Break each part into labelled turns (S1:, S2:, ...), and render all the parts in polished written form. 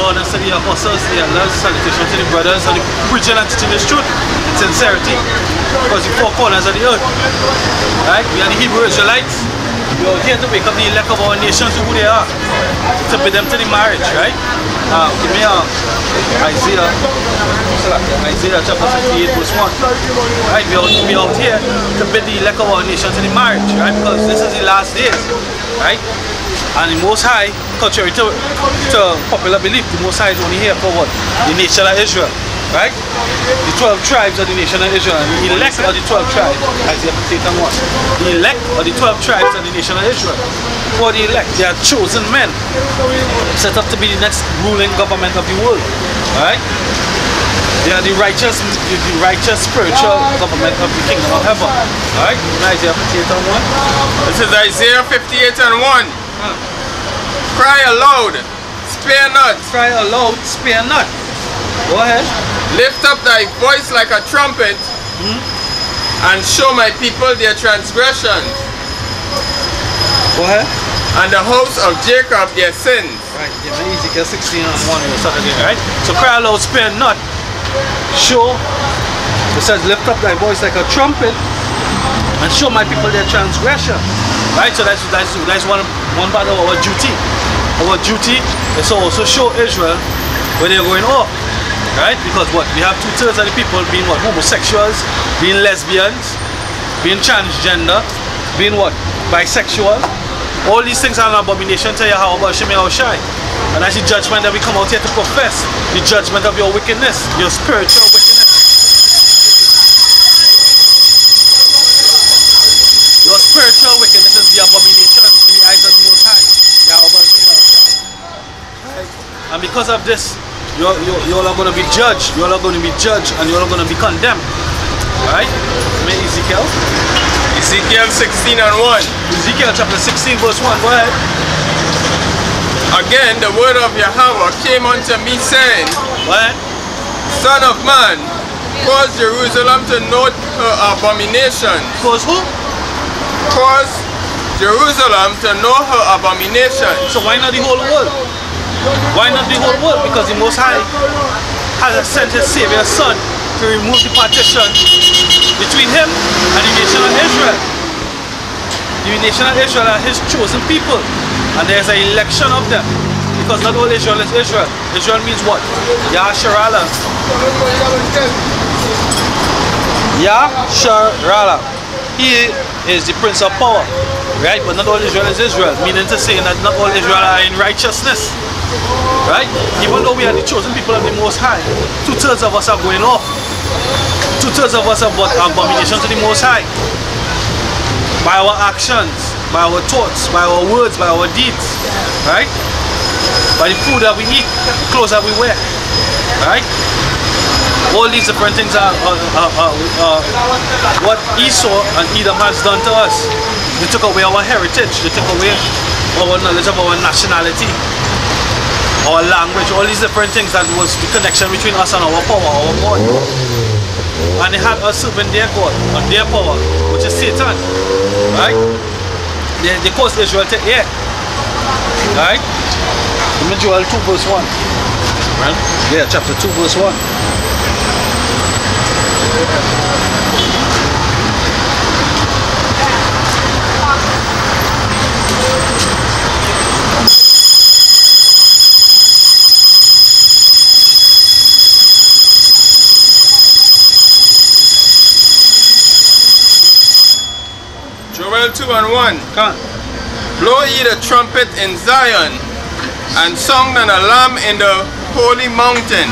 S1: honors to the apostles, the elders, salutations to the brothers, and the preaching and teaching this truth, sincerity, because the four corners of the earth, right? We are the Hebrew Israelites. We are here to wake up the elect of our nation to who they are, to bid them to the marriage, right? Give me Isaiah chapter 58 verse 1. Right? We are out here to bid the elect of our nation to the marriage, right? Because this is the last days, right? And the Most High, contrary to popular belief, the Most High is only here for what? The nation of Israel, right? The 12 tribes of the nation of Israel, and the elect of the 12 tribes, Isaiah 58 and 1. The elect of the 12 tribes of the nation of Israel. For the elect, they are chosen men, set up to be the next ruling government of the world, right? They are the righteous spiritual government of the kingdom of heaven, right? Isaiah 58 and 1.
S2: This is Isaiah 58 and 1. Cry aloud, spare not.
S1: Cry aloud, spare not. Go ahead.
S2: Lift up thy voice like a trumpet, and show my people their transgressions.
S1: Go ahead.
S2: And the house of Jacob their sins.
S1: Right, yeah, Ezekiel 16 and 1 Saturday, right? So cry aloud, spare not. Show, it says, lift up thy voice like a trumpet, and show my people their transgression. Right, so that's one part of our duty. Our duty is to also show Israel where they're going off. Right? Because what? We have 2/3 of the people being what? Homosexuals, being lesbians, being transgender, being what? Bisexual. All these things are an abomination to Yahweh Hashem Yahushai. And that's the judgment that we come out here to profess. The judgment of your wickedness, your spiritual wickedness. Your spiritual wickedness is the abomination in the eyes of the Most High. Right? And because of this, you all are going to be judged. You all are going to be judged, and you all are going to be condemned. Right? Ezekiel
S2: 16 and 1.
S1: Ezekiel chapter 16 verse 1. Go ahead.
S2: Again, the word of Yahweh came unto me, saying,
S1: What?
S2: Son of man, cause Jerusalem to note her abomination.
S1: Cause who?
S2: Cause Jerusalem to know her abomination.
S1: So why not the whole world? Why not the whole world? Because the Most High has sent his Savior's Son to remove the partition between him and the nation of Israel. The nation of Israel are his chosen people, and there's an election of them, because not all Israel is Israel. Israel means what? Yasharala. Yasharala. He is the Prince of Power, right? But not all Israel is Israel, meaning to say that not all Israel are in righteousness, right? Even though we are the chosen people of the Most High, 2/3 of us are going off. 2/3 of us are what? Abomination to the Most High. By our actions, by our thoughts, by our words, by our deeds, right? By the food that we eat, the clothes that we wear, right? All these different things are what Esau and Edom has done to us. They took away our heritage, they took away our knowledge of our nationality, our language, all these different things that was the connection between us and our power, our God. And they had us serving their God, and their power, which is Satan, right? They caused Israel to err, right? Joel 2 verse 1. Right? Yeah, chapter 2 verse 1.
S2: Joel 2 and 1.
S1: Come on.
S2: Blow ye the trumpet in Zion, and sound an alarm in the holy mountain.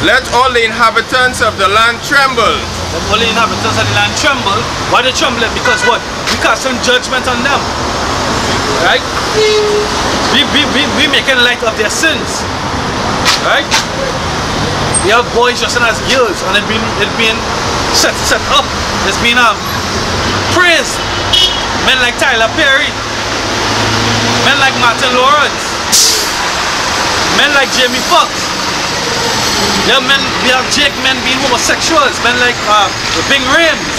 S2: Let all the inhabitants of the land tremble.
S1: Let all the inhabitants of the land tremble. Why they trembling? Because what? We cast some judgment on them. Right? We making light of their sins. Right? We have boys dressing as girls, and it's been set up. It's been praised. Men like Tyler Perry. Men like Martin Lawrence. Men like Jamie Foxx. Yeah, we have Jake men being homosexuals. Men like Bing Rames.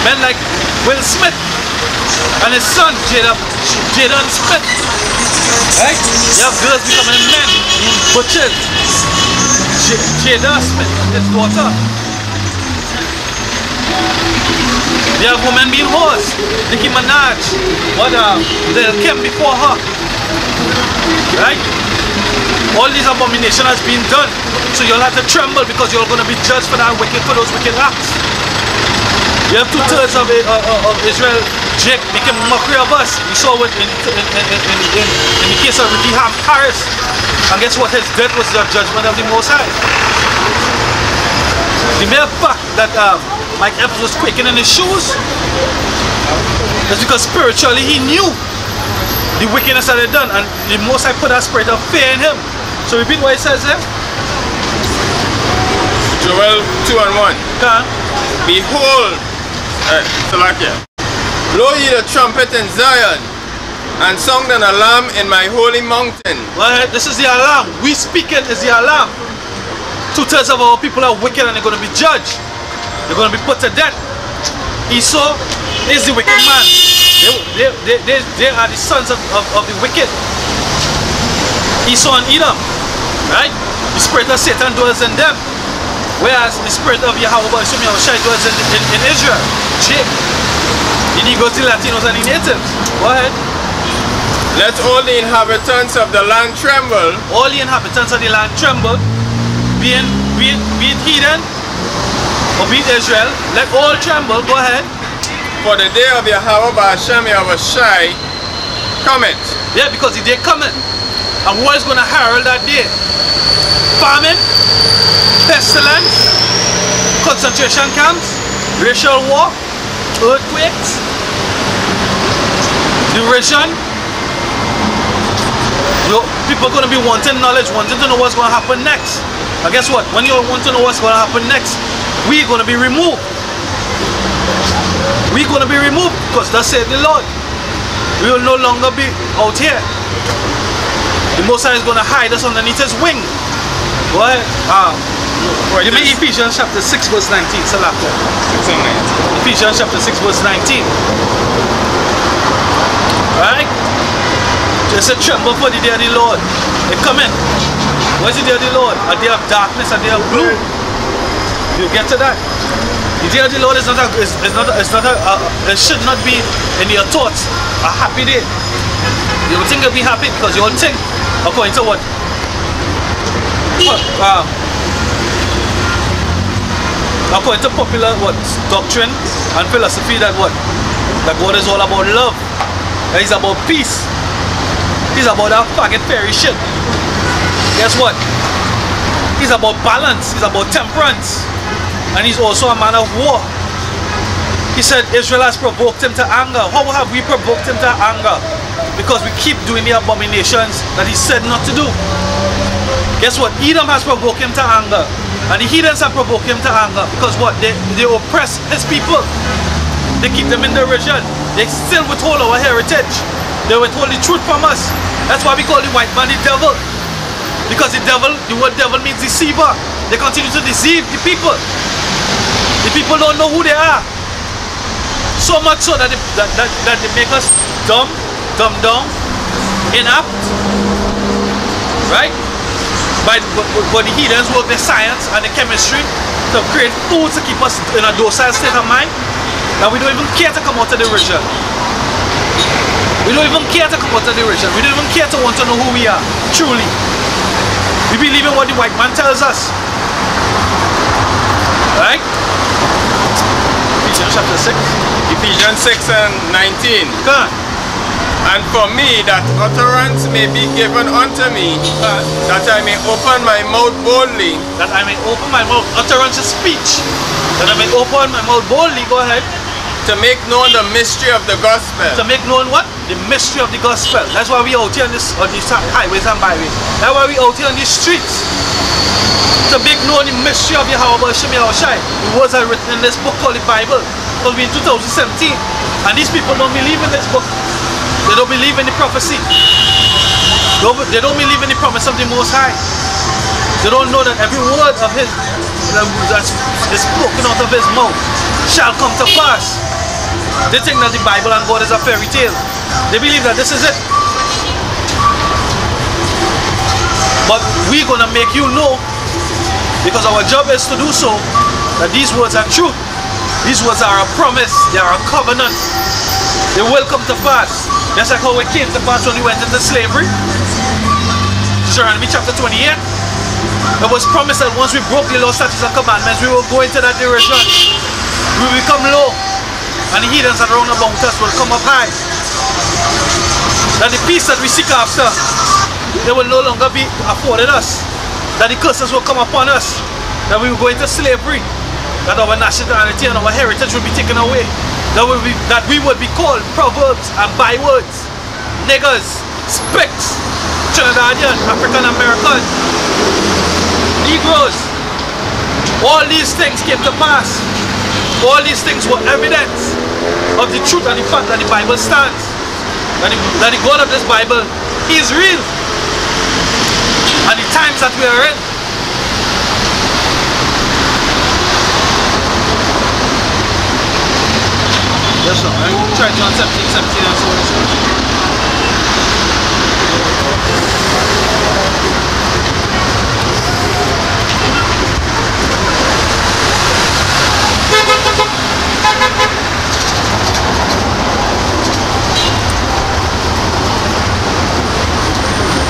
S1: Men like Will Smith and his son Jaden Smith. Right? You have girls becoming men, being butchered. Jada Smith, his daughter. You have women being whores. Nicki Minaj, what Lil Kim before her. Right? All these abominations has been done. So you'll have to tremble because you're going to be judged for that for those wicked acts. You have 2/3 of Israel making mockery of us. We saw it in the case of Ricky Harris. And guess what? His death was the judgment of the Most High. The mere fact that Mike Epps was quaking in his shoes is because spiritually he knew the wickedness that he done, and the Most High put a spirit of fear in him. So repeat what he says there.
S2: Joel 2:1.
S1: Can.
S2: Behold, Salakia. Blow ye the trumpet in Zion, and sound an alarm in my holy mountain.
S1: Well, this is the alarm. We speaking is the alarm. 2/3 of our people are wicked and they're going to be judged. They're going to be put to death. Esau is the wicked man. They are the sons of the wicked. Esau and Edom. Right? The spirit of Satan dwells in them. Whereas the spirit of Yahweh dwells in Israel. The Negroes, the Latinos, and the natives. Go ahead.
S2: Let all the inhabitants of the land tremble.
S1: All the inhabitants of the land tremble. Be it heathen or be it Israel. Let all tremble. Go ahead.
S2: For the day of Yahweh Ba'ashem Yahweh Shai cometh.
S1: Yeah, because the day cometh. And what is going to herald that day? Famine, pestilence, concentration camps, racial war, earthquakes, derision. People are going to be wanting knowledge, wanting to know what's going to happen next. And guess what? When you want to know what's going to happen next, we're going to be removed. We're going to be removed because thus said the Lord. We will no longer be out here. The Most High is going to hide us underneath His wing. Go ahead. Give me Ephesians chapter 6 verse 19. Salaka. Ephesians chapter 6 verse 19. Right? Just a tremble for the day of the Lord. They come in. What is the day of the Lord? A day of darkness, a day of gloom. You get to that? The day of the Lord is not it should not be in your thoughts a happy day. You will think you'll be happy because you will think according to what? According to popular doctrine and philosophy that God is all about love. That He's about peace. He's about that fucking fairy shit. Guess what? He's about balance. He's about temperance. And He's also a man of war. He said Israel has provoked Him to anger. How have we provoked Him to anger? Because we keep doing the abominations that He said not to do. Guess what? Edom has provoked Him to anger. And the heathens have provoked Him to anger. Because what? They oppress His people. They keep them in derision. They still withhold our heritage. They withhold the truth from us. That's why we call the white man the devil. Because the word devil means deceiver. They continue to deceive the people. The people don't know who they are. So much so that they make us dumb, dumbed down, inapt. Right? But the heathens work their science and the chemistry to create food to keep us in a docile state of mind that we don't even care to come out of the region. We don't even care to come out of the region. We don't even care to want to know who we are, truly. We believe in what the white man tells us. Right? Ephesians chapter 6.
S2: Ephesians 6 and 19.
S1: Come on.
S2: And for me that utterance may be given unto me, that I may open my mouth boldly.
S1: That I may open my mouth. Utterance is speech. That I may open my mouth boldly. Go ahead.
S2: To make known the mystery of the gospel.
S1: To make known what? The mystery of the gospel. That's why we out here on these highways and byways. That's why we out here on these streets. To make known the mystery of Yahweh Ba'ashem Yahweh Shai. The words are written in this book called the Bible. Because we're in 2017. And these people don't believe in this book. They don't believe in the prophecy. They don't believe in the promise of the Most High. They don't know that every word of His that is spoken out of His mouth shall come to pass. They think that the Bible and God is a fairy tale. They believe that this is it. But we're going to make you know, because our job is to do so, that these words are true. These words are a promise. They are a covenant. They will come to pass. Just like how it came to pass when we went into slavery. Deuteronomy chapter 28. It was promised that once we broke the law, statutes, and commandments, we will go into that direction. We will become low, and the heathens that are round about us will come up high. That the peace that we seek after, they will no longer be afforded us. That the curses will come upon us. That we will go into slavery. That our nationality and our heritage will be taken away. That we would be called proverbs and bywords, niggers, spicks, Trinidadian, African American, Negroes. All these things came to pass. All these things were evidence of the truth and the fact that the Bible stands. That the God of this Bible is real. And the times that we are in. Yes, sir. I will try John 17 and so on.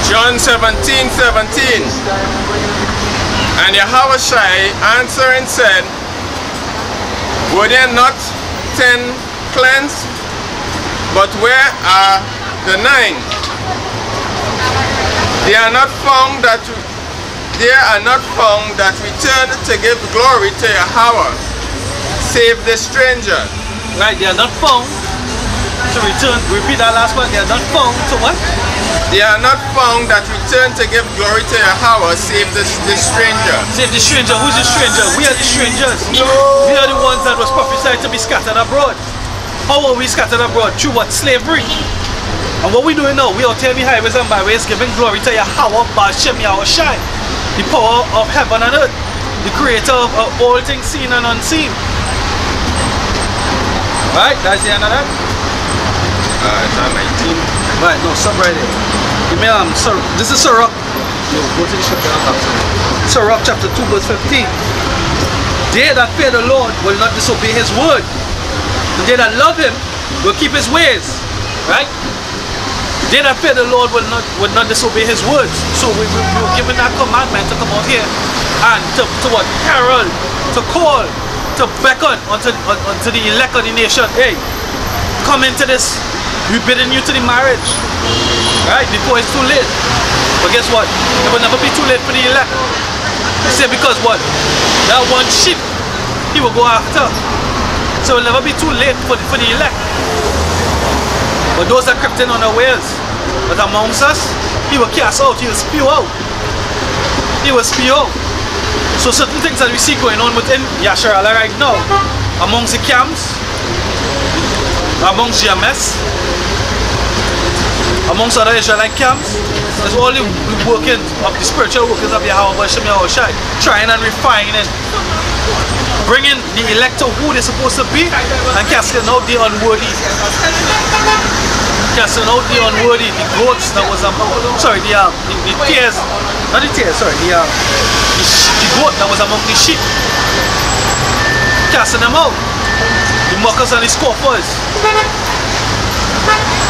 S2: John 17:17. And Yahushua answering said, were there not 10 cleansed? But where are the 9? They are not found that return to give glory to Yahweh, save the stranger.
S1: Right, they are not found to return. Repeat that last one. They are not found to what?
S2: They are not found that return to give glory to Yahweh, save the stranger.
S1: Save the stranger. Who's the stranger? We are the strangers.
S2: No.
S1: We are the ones that was prophesied to be scattered abroad. How are we scattered abroad? Through what? Slavery. And what we doing now? We are telling the highways and byways, giving glory to Yahweh, Bashem Yahushai, the power of heaven and earth, the creator of all things seen and unseen. Right? That's the end of that.
S2: It's on 19.
S1: Right, no, stop right there. Give me, this is Sirach. No, go to the scripture. Sirach chapter 2 verse 15. They that fear the Lord will not disobey his word. And they that love him will keep his ways. Right? They that fear the Lord will not disobey his words. So we were given that commandment to come out here and to what? Herald, to call, to beckon unto the elect of the nation. Hey, come into this. We're bidding you to the marriage, right? Before it's too late. But guess what? It will never be too late for the elect. He said because what? That one sheep he will go after. So it will never be too late for the elect. But those that crept in unawares, but amongst us, he will cast out, he will spew out. He will spew out. So certain things that we see going on within Yasharala right now, amongst the camps, amongst GMS, amongst other Israelite camps, there's all the working of the spiritual workers of Yahweh, trying and refining, bringing the elect to who they're supposed to be, and casting out the unworthy. Casting out the unworthy, the goats that was sorry, the tares, not the tares, sorry, the goat that was among the sheep. Casting them out. The mockers and the scoffers.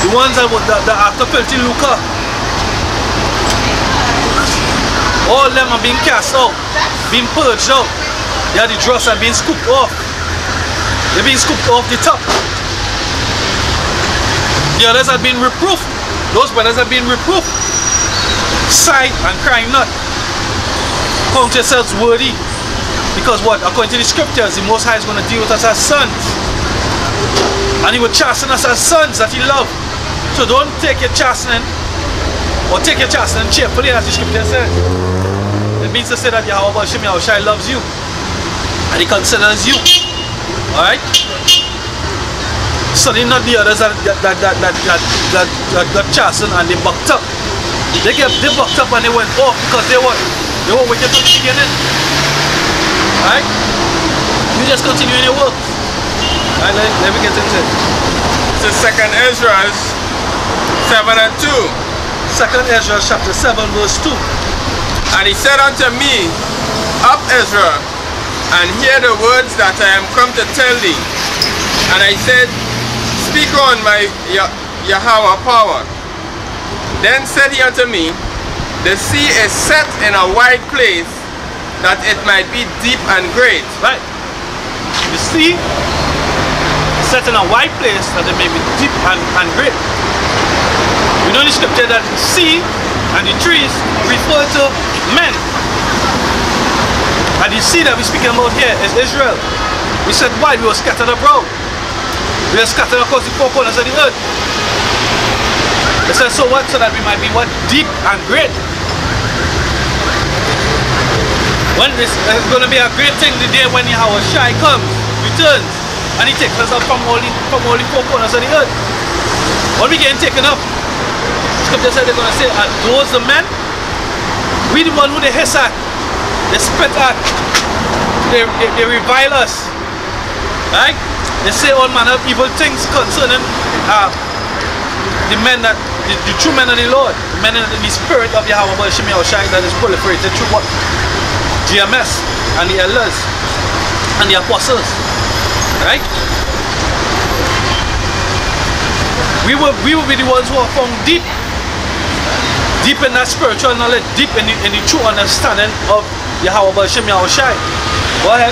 S1: The ones that after filthy lucre. All of them are being cast out, being purged out. They are the dross and being scooped off. They're being scooped off the top. The others have been reproved. Those brothers have been reproved. Sigh and cry not. Count yourselves worthy. Because what? According to the scriptures, the Most High is going to deal with us as sons. And he will chasten us as sons that he loves. So don't take your chastening, or take your chastening cheerfully, as the scripture says. It means to say that Yahweh Hashem Yahushai loves you. And he considers you. Alright? Study not the others that chastened and they bucked up. They bucked up and they went off because they were wicked from the beginning. Alright? You just continue in your work. Alright, let me get into it.
S2: This is 2nd Ezra 7 and 2.
S1: 2nd Ezra chapter 7 verse 2.
S2: And he said unto me, Up, Ezra, and hear the words that I am come to tell thee. And I said, Speak on, my Yahweh power. Then said he unto me, The sea is set in a wide place, that it might be deep and great.
S1: Right. The sea is set in a wide place, that it may be deep and great. We know in the scripture that the sea and the trees refer to men. And the sea that we're speaking about here is Israel. We said why? We were scattered abroad. We are scattered across the four corners of the earth. It says so what? So that we might be what? Deep and great. When this is going to be a great thing the day when Yahweh Shai comes, returns, and he takes us up from all the four corners of the earth. When we get taken up, scripture said they're going to say, are those the men? We the one who they hiss at, they spit at, they revile us, right? They say all manner of evil things concerning the men that, the true men of the Lord, the men in the spirit of Yahweh Shai that is proliferated through what? GMS and the elders and the apostles, right? We will be the ones who are found deep in that spiritual knowledge, deep in the true understanding of Yahweh Shai. Go ahead.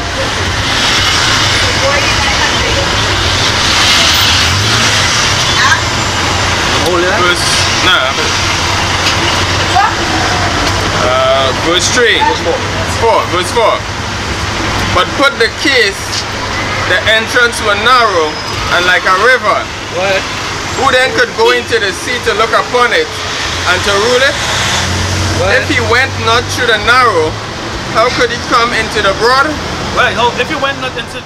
S2: Verse 3. Verse 4. But put the case, the entrance were narrow and like a river.
S1: Go ahead.
S2: Who then could go into the sea to look upon it and to rule it? If he went not through the narrow, how could he come into the broad?
S1: Right, if he went not into